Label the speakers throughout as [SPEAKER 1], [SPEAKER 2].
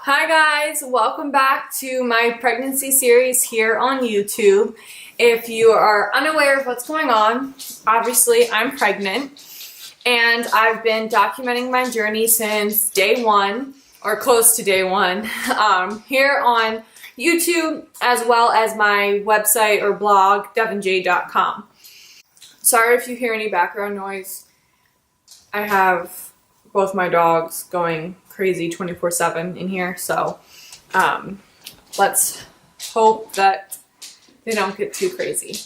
[SPEAKER 1] Hi guys, welcome back to my pregnancy series here on YouTube. If you are unaware of what's going on, obviously I'm pregnant and I've been documenting my journey since day one, or close to day one, here on YouTube as well as my website or blog, devinj.com. Sorry if you hear any background noise. I have both my dogs going crazy 24/7 in here, so let's hope that they don't get too crazy.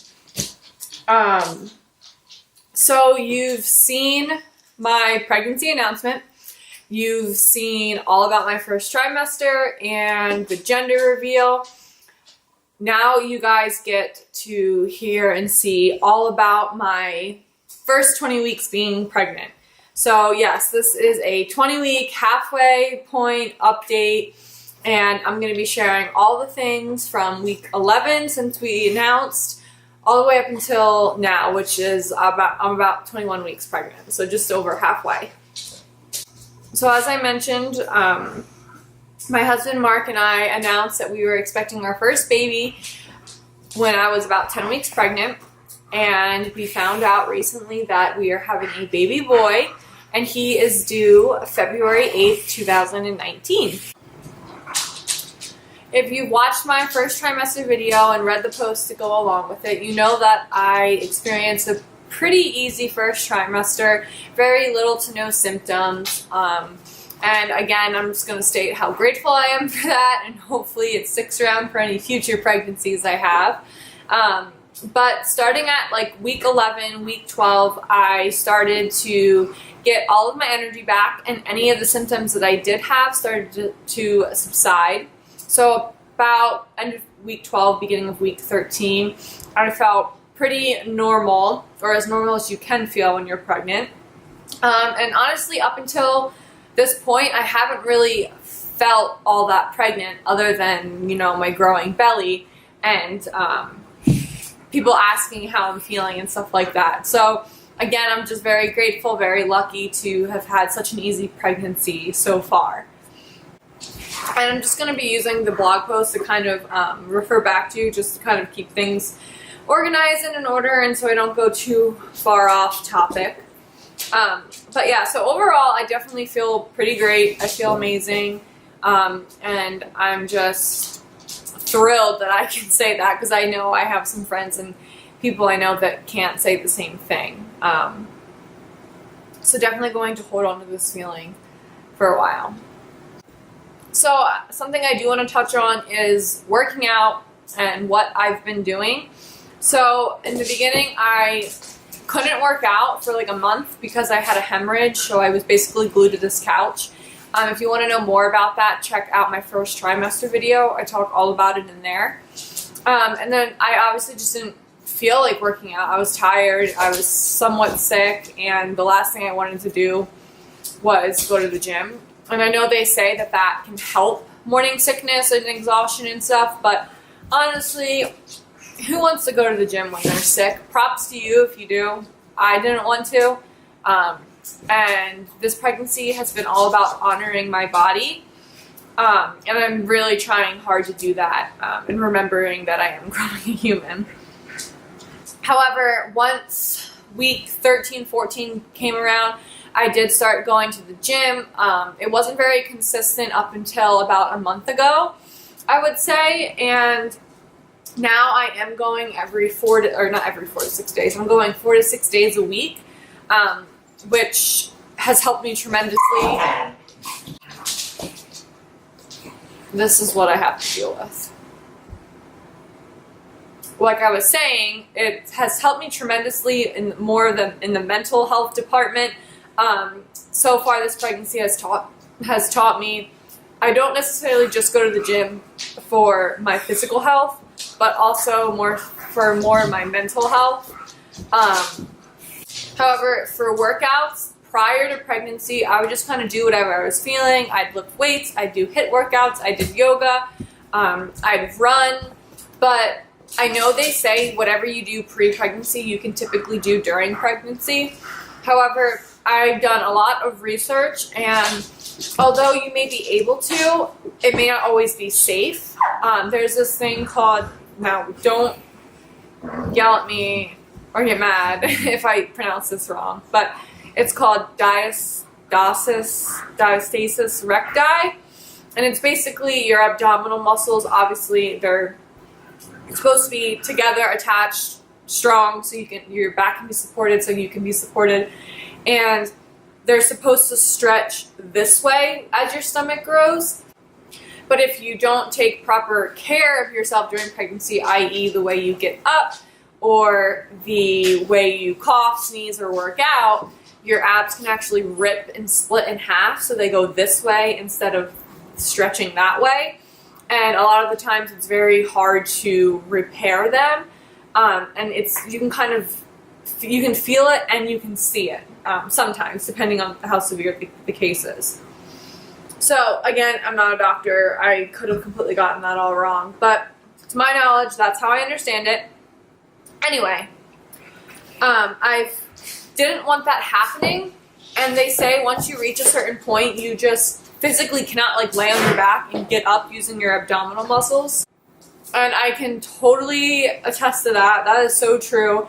[SPEAKER 1] So you've seen my pregnancy announcement. You've seen all about my first trimester and the gender reveal. Now you guys get to hear and see all about my first 20 weeks being pregnant. So yes, this is a 20-week halfway point update, and I'm going to be sharing all the things from week 11 since we announced all the way up until now, which is I'm about 21 weeks pregnant, so just over halfway. So as I mentioned, my husband Mark and I announced that we were expecting our first baby when I was about 10 weeks pregnant, and we found out recently that we are having a baby boy. And he is due February 8th, 2019. If you've watched my first trimester video and read the post to go along with it, you know that I experienced a pretty easy first trimester, very little to no symptoms. And again, I'm just going to state how grateful I am for that, and hopefully it sticks around for any future pregnancies I have. But starting at like week 11, week 12, I started to get all of my energy back, and any of the symptoms that I did have started to subside. So about end of week 12, beginning of week 13, I felt pretty normal, or as normal as you can feel when you're pregnant. And honestly, up until this point, I haven't really felt all that pregnant other than, you know, my growing belly and people asking how I'm feeling and stuff like that. So again, I'm just very grateful, very lucky to have had such an easy pregnancy so far. And I'm just going to be using the blog post to kind of refer back to, just to kind of keep things organized and in order, and so I don't go too far off topic. But yeah, so overall, I definitely feel pretty great. I feel amazing. And I'm just thrilled that I can say that, because I know I have some friends and people I know that can't say the same thing. So definitely going to hold on to this feeling for a while. So something I do want to touch on is working out and what I've been doing. So in the beginning, I couldn't work out for like a month because I had a hemorrhage, so I was basically glued to this couch. If you want to know more about that, check out my first trimester video. I talk all about it in there. And then I obviously just didn't feel like working out. I was tired, I was somewhat sick, and the last thing I wanted to do was go to the gym. And I know they say that that can help morning sickness and exhaustion and stuff, but honestly, who wants to go to the gym when they're sick? Props to you if you do. I didn't want to. And this pregnancy has been all about honoring my body. And I'm really trying hard to do that, and remembering that I am growing a human. However, once week 13, 14 came around, I did start going to the gym. It wasn't very consistent up until about a month ago, I would say. And now I am going every not every 4 to 6 days. I'm going 4 to 6 days a week, which has helped me tremendously. This is what I have to deal with. Like I was saying, it has helped me tremendously in in the mental health department. So far, this pregnancy has taught me I don't necessarily just go to the gym for my physical health, but also for my mental health. However, for workouts, prior to pregnancy, I would just kind of do whatever I was feeling. I'd lift weights, I'd do HIIT workouts, I did yoga, I'd run, but I know they say whatever you do pre-pregnancy, you can typically do during pregnancy. However, I've done a lot of research, and although you may be able to, it may not always be safe. There's this thing called, now don't yell at me or get mad if I pronounce this wrong, but it's called diastasis recti, and it's basically your abdominal muscles. Obviously, they're supposed to be together, attached, strong, so your back can be supported, so you can be supported, and they're supposed to stretch this way as your stomach grows. But if you don't take proper care of yourself during pregnancy, i.e. the way you get up or the way you cough, sneeze, or work out, your abs can actually rip and split in half, so they go this way instead of stretching that way. And a lot of the times it's very hard to repair them. And you can feel it and you can see it sometimes, depending on how severe the case is. So again, I'm not a doctor. I could have completely gotten that all wrong, but to my knowledge, that's how I understand it. Anyway, I didn't want that happening, and they say once you reach a certain point, you just physically cannot like lay on your back and get up using your abdominal muscles. And I can totally attest to that. That is so true.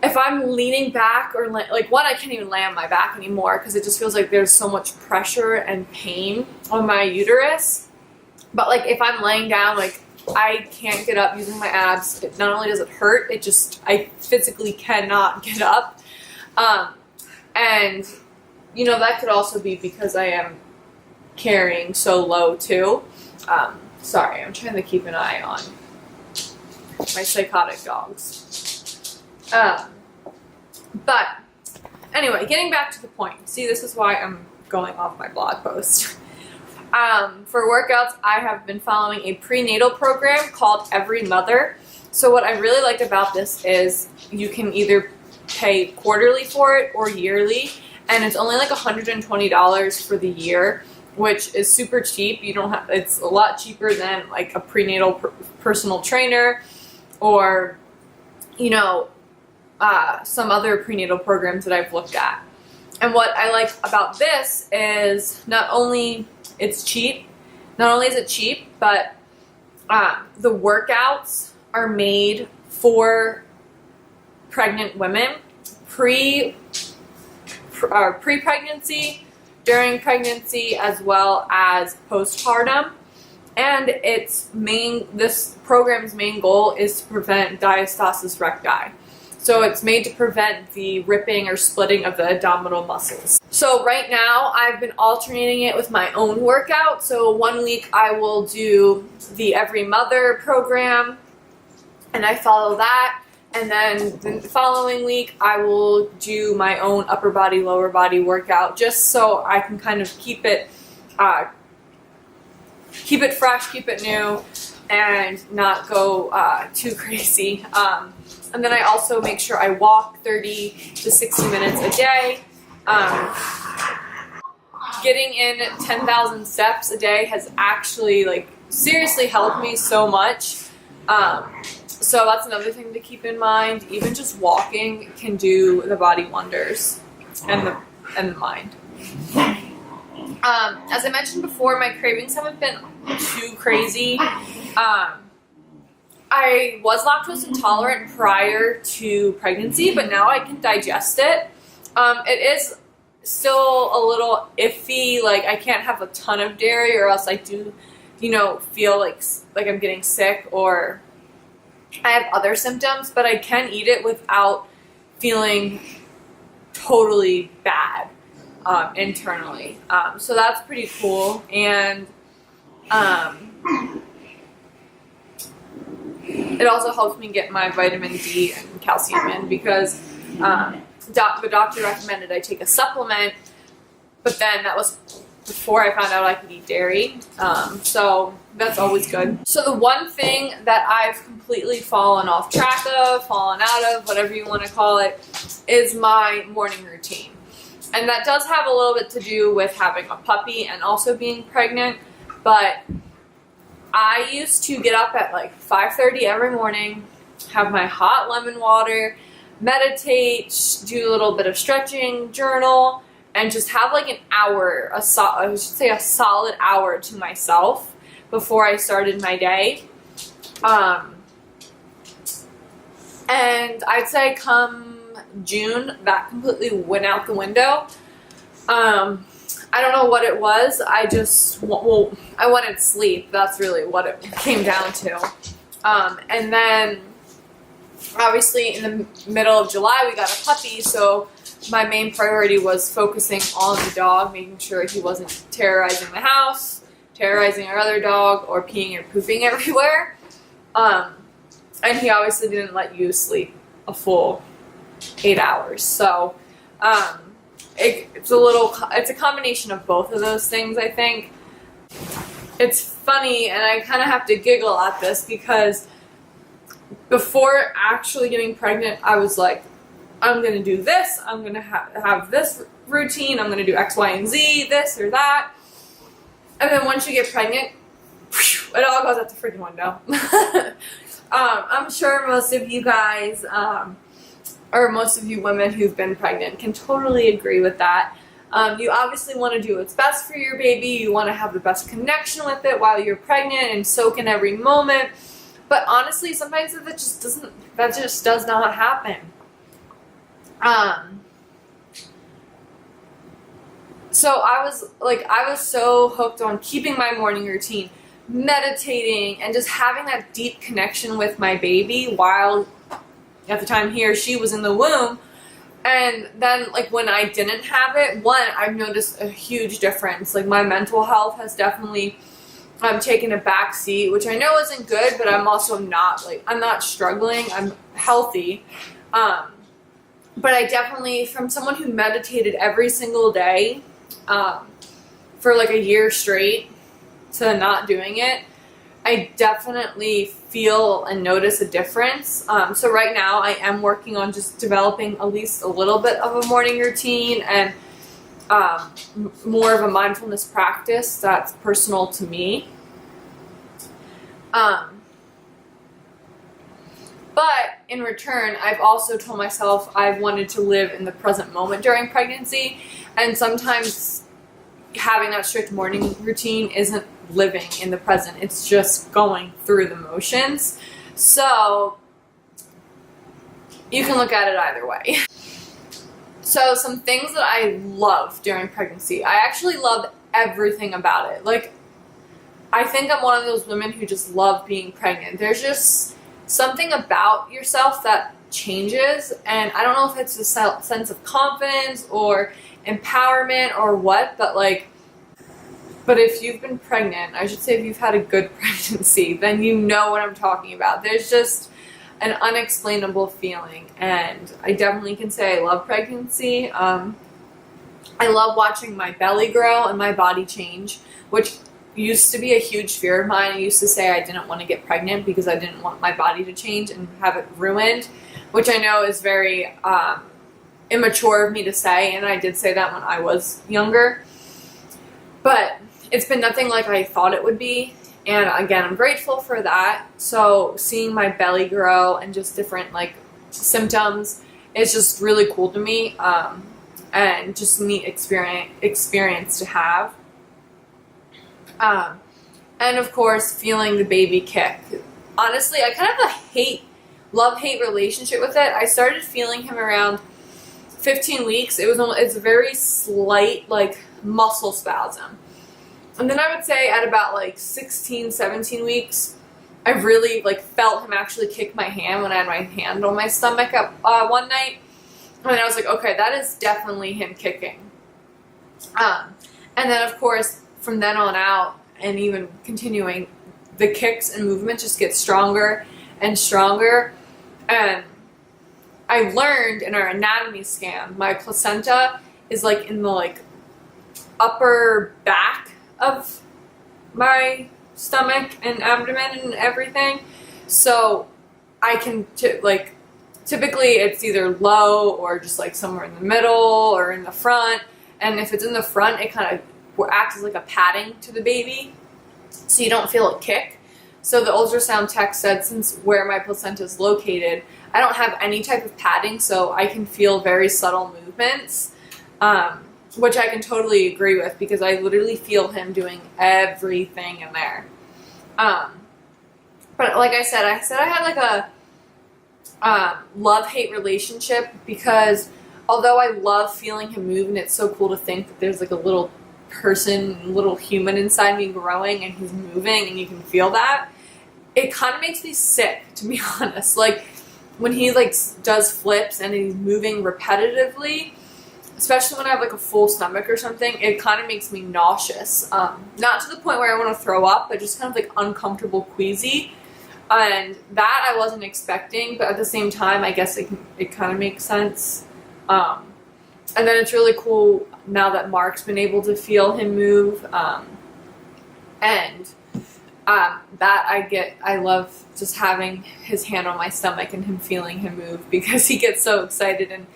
[SPEAKER 1] If I'm leaning back or like I can't even lay on my back anymore because it just feels like there's so much pressure and pain on my uterus. But like if I'm laying down, like I can't get up using my abs. Not only does it hurt, I physically cannot get up. And you know, that could also be because I am carrying so low too. Sorry, I'm trying to keep an eye on my psychotic dogs. But anyway, getting back to the point. See, this is why I'm going off my blog post. For workouts, I have been following a prenatal program called Every Mother. So what I really liked about this is you can either pay quarterly for it or yearly, and it's only like $120 for the year, which is super cheap. It's a lot cheaper than like a prenatal personal trainer or, you know, some other prenatal programs that I've looked at. And what I like about this is not only is it cheap, but the workouts are made for pregnant women, pre-pregnancy, during pregnancy, as well as postpartum. And this program's main goal is to prevent diastasis recti. So it's made to prevent the ripping or splitting of the abdominal muscles. So right now I've been alternating it with my own workout. So 1 week I will do the Every Mother program and I follow that. And then the following week I will do my own upper body, lower body workout, just so I can kind of keep it fresh, keep it new, and not go too crazy. And then I also make sure I walk 30 to 60 minutes a day. Getting in 10,000 steps a day has actually seriously helped me so much. So that's another thing to keep in mind. Even just walking can do the body wonders and the mind. As I mentioned before, my cravings haven't been too crazy. I was lactose intolerant prior to pregnancy, but now I can digest it. It is still a little iffy. Like I can't have a ton of dairy, or else I do, feel like I'm getting sick, or I have other symptoms. But I can eat it without feeling totally bad internally. So that's pretty cool, and it also helps me get my vitamin D and calcium in, because the doctor recommended I take a supplement, but then that was before I found out I could eat dairy. So that's always good. So the one thing that I've completely fallen off track of, fallen out of, whatever you want to call it, is my morning routine. And that does have a little bit to do with having a puppy and also being pregnant, but I used to get up at 5:30 every morning, have my hot lemon water, meditate, do a little bit of stretching, journal, and just have like an hour, I should say a solid hour to myself before I started my day. And I'd say come June, that completely went out the window. I don't know what it was. I wanted sleep. That's really what it came down to. And then obviously in the middle of July, we got a puppy. So my main priority was focusing on the dog, making sure he wasn't terrorizing the house, terrorizing our other dog, or peeing and pooping everywhere. And he obviously didn't let you sleep a full 8 hours. So, it's a combination of both of those things, I think. It's funny, and I kind of have to giggle at this because before actually getting pregnant, I was like, I'm going to do this, I'm going to have this routine, I'm going to do X, Y, and Z, this or that. And then once you get pregnant, it all goes out the freaking window. I'm sure most of you guys, or most of you women who've been pregnant can totally agree with that. You obviously want to do what's best for your baby. You want to have the best connection with it while you're pregnant and soak in every moment. But honestly, sometimes that just does not happen. So I was so hooked on keeping my morning routine, meditating, and just having that deep connection with my baby while at the time he or she was in the womb. And then like when I didn't have it, I've noticed a huge difference. Like my mental health has definitely taken a back seat, which I know isn't good, but I'm also not I'm not struggling. I'm healthy. But I definitely, from someone who meditated every single day for like a year straight to not doing it, I definitely feel and notice a difference. So right now I am working on just developing at least a little bit of a morning routine and more of a mindfulness practice that's personal to me. But in return, I've also told myself I've wanted to live in the present moment during pregnancy, and sometimes having that strict morning routine isn't living in the present. It's just going through the motions. So you can look at it either way. So some things that I love during pregnancy. I actually love everything about it. Like, I think I'm one of those women who just love being pregnant. There's just something about yourself that changes, and I don't know if it's a sense of confidence or empowerment or what, but if you've been pregnant, I should say if you've had a good pregnancy, then you know what I'm talking about. There's just an unexplainable feeling, and I definitely can say I love pregnancy. I love watching my belly grow and my body change, which used to be a huge fear of mine. I used to say I didn't want to get pregnant because I didn't want my body to change and have it ruined, which I know is very immature of me to say, and I did say that when I was younger. But it's been nothing like I thought it would be, and again, I'm grateful for that. So seeing my belly grow and just different symptoms is just really cool to me, and just a neat experience to have. And of course, feeling the baby kick. Honestly, I kind of have a love-hate relationship with it. I started feeling him around 15 weeks. It's a very slight muscle spasm. And then I would say at about 16, 17 weeks, I really felt him actually kick my hand when I had my hand on my stomach up one night. And I was like, okay, that is definitely him kicking. And then of course, from then on out, and even continuing, the kicks and movement just get stronger and stronger. And I learned in our anatomy scan, my placenta is in the upper back of my stomach and abdomen and everything. So I can typically it's either low or just somewhere in the middle or in the front. And if it's in the front, it kind of acts as a padding to the baby, so you don't feel it kick. So the ultrasound tech said, since where my placenta is located, I don't have any type of padding, so I can feel very subtle movements. which I can totally agree with because I literally feel him doing everything in there. But like I said I had like a love-hate relationship because although I love feeling him move and it's so cool to think that there's like a little person, little human inside me growing and he's moving and you can feel that, it kind of makes me sick, to be honest. Like when he like does flips and he's moving repetitively, especially when I have like a full stomach or something, it kind of makes me nauseous. Not to the point where I want to throw up, but just kind of like uncomfortable, queasy. And that I wasn't expecting, but at the same time, I guess it kind of makes sense. And then it's really cool now that Mark's been able to feel him move. I love just having his hand on my stomach and him feeling him move because he gets so excited. And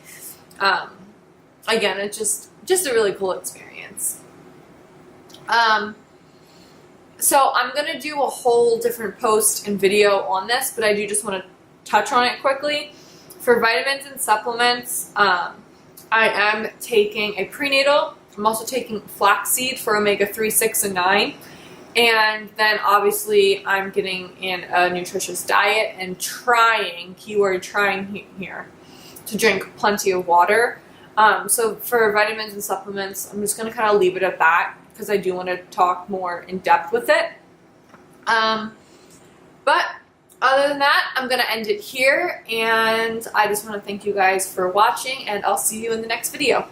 [SPEAKER 1] again, it's just a really cool experience. So I'm going to do a whole different post and video on this, but I do just want to touch on it quickly. For vitamins and supplements, I am taking a prenatal. I'm also taking flaxseed for omega-3, 6, and 9. And then obviously I'm getting in a nutritious diet and trying, keyword trying here, to drink plenty of water. So for vitamins and supplements, I'm just going to kind of leave it at that because I do want to talk more in depth with it. But other than that, I'm going to end it here, and I just want to thank you guys for watching, and I'll see you in the next video.